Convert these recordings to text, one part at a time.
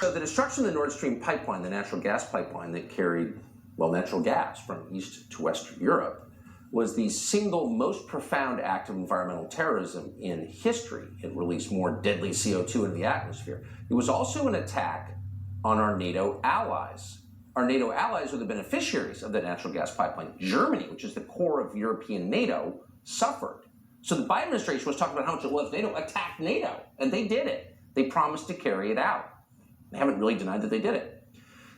So the destruction of the Nord Stream pipeline, the natural gas pipeline that carried, well, natural gas from East to Western Europe, was the single most profound act of environmental terrorism in history. It released more deadly CO2 into the atmosphere. It was also an attack on our NATO allies. Our NATO allies are the beneficiaries of the natural gas pipeline. Germany, which is the core of European NATO, suffered. So the Biden administration was talking about how much it loves NATO, attacked NATO, and they did it. They promised to carry it out. They haven't really denied that they did it.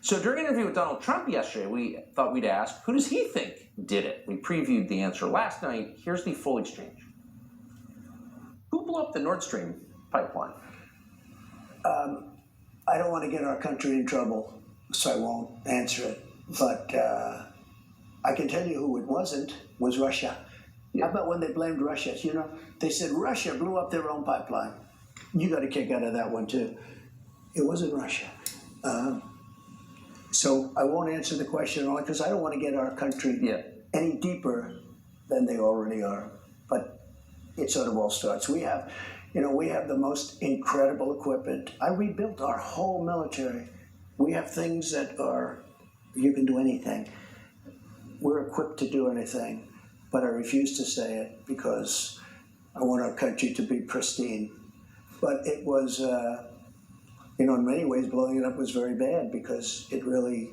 So during an interview with Donald Trump yesterday, we thought we'd ask, who does he think did it? We previewed the answer last night. Here's the full exchange. Who blew up the Nord Stream pipeline? I don't want to get our country in trouble, so I won't answer it. But I can tell you who it wasn't, was Russia. Yeah. How about when they blamed Russia? You know, they said Russia blew up their own pipeline. You got a kick out of that one, too. It wasn't Russia. So I won't answer the question only because I don't want to get our country any deeper than they already are. But it sort of all starts. We have the most incredible equipment. I rebuilt our whole military. We have things that are, you can do anything. We're equipped to do anything, but I refuse to say it because I want our country to be pristine. But it was, in many ways, blowing it up was very bad because it really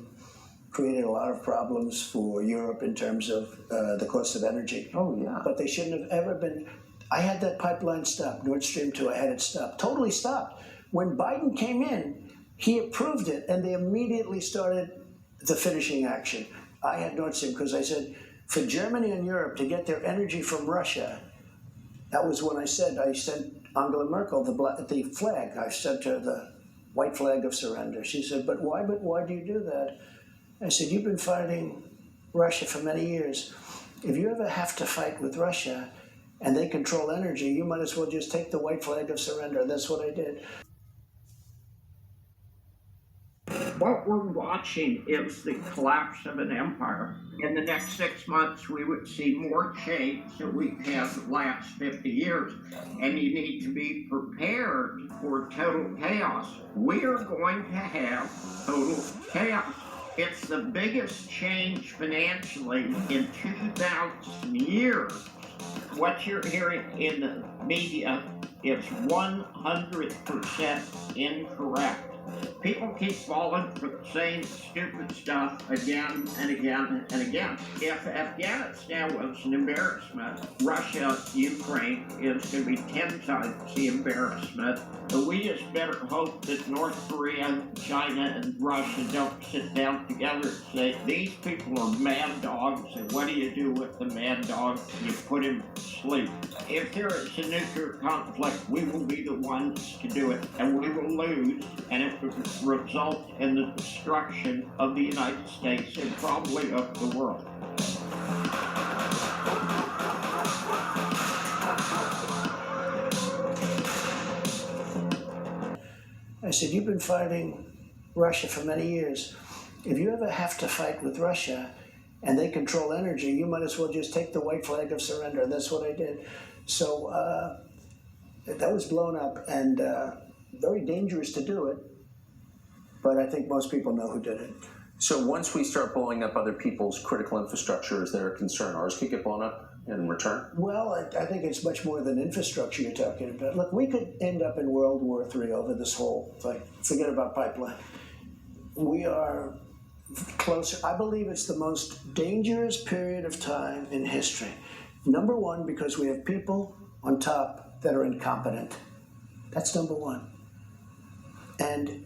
created a lot of problems for Europe in terms of the cost of energy. Oh, yeah. But they shouldn't have ever been. I had that pipeline stopped, Nord Stream 2, I had it stopped, totally stopped. When Biden came in, he approved it, and they immediately started the finishing action. I had Nord Stream because I said, for Germany and Europe to get their energy from Russia, that was when I sent Angela Merkel the flag. I sent her the white flag of surrender. She said, but why do you do that? I said, you've been fighting Russia for many years. If you ever have to fight with Russia and they control energy, you might as well just take the white flag of surrender. That's what I did. What we're watching is the collapse of an empire. In the next 6 months, we would see more change than we've had the last 50 years. And you need to be prepared for total chaos. We are going to have total chaos. It's the biggest change financially in 2,000 years. What you're hearing in the media is 100% incorrect. People keep falling for the same stupid stuff again and again and again. If Afghanistan was an embarrassment, Russia, Ukraine is going to be 10 times the embarrassment. But we just better hope that North Korea, China, and Russia don't sit down together and say, these people are mad dogs, and what do you do with the mad dog? You put him to sleep. If there is a nuclear conflict, we will be the ones to do it, and we will lose, and it will result in the destruction of the United States and probably of the world. I said, you've been fighting Russia for many years. If you ever have to fight with Russia and they control energy, you might as well just take the white flag of surrender. That's what I did. So that was blown up and very dangerous to do it. But I think most people know who did it. So once we start blowing up other people's critical infrastructure, is there a concern ours could get blown up in return? Well, I think it's much more than infrastructure you're talking about. Look, we could end up in World War III over this whole thing. Forget about pipeline. We are closer. I believe it's the most dangerous period of time in history. Number one, because we have people on top that are incompetent. That's number one. And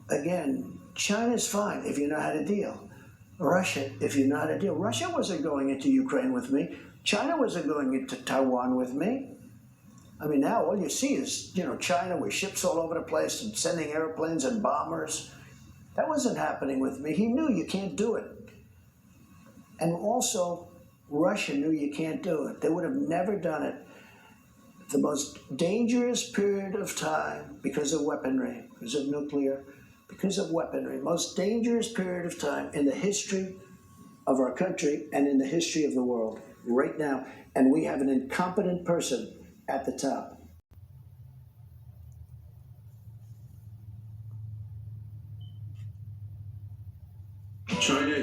again, China's fine if you know how to deal. Russia, if you know how to deal. Russia wasn't going into Ukraine with me. China wasn't going into Taiwan with me. I mean, now all you see is, China with ships all over the place and sending airplanes and bombers. That wasn't happening with me. He knew you can't do it. And also, Russia knew you can't do it. They would have never done it. The most dangerous period of time because of weaponry, because of nuclear, because of weaponry, most dangerous period of time in the history of our country and in the history of the world right now. And we have an incompetent person at the top.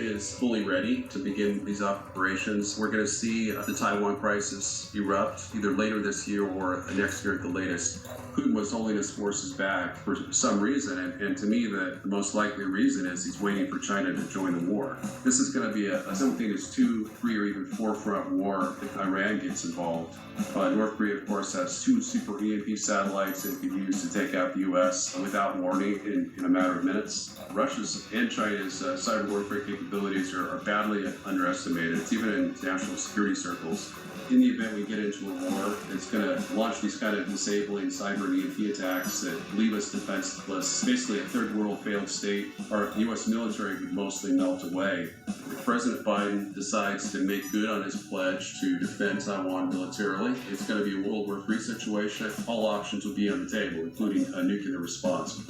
is fully ready to begin these operations. We're going to see the Taiwan crisis erupt either later this year or next year at the latest. Putin was holding his forces back for some reason, and to me, the most likely reason is he's waiting for China to join the war. This is going to be something that's 2, 3, or even 4-front war if Iran gets involved. North Korea, of course, has 2 super EMP satellites it could use to take out the U.S. without warning in a matter of minutes. Russia's and China's cyber warfare capabilities are badly underestimated. It's even in national security circles. In the event we get into a war, it's going to launch these kind of disabling cyber and EMP attacks that leave us defenseless. Basically, a third world failed state. Our U.S. military would mostly melt away. If President Biden decides to make good on his pledge to defend Taiwan militarily, it's going to be a World War III situation. All options will be on the table, including a nuclear response.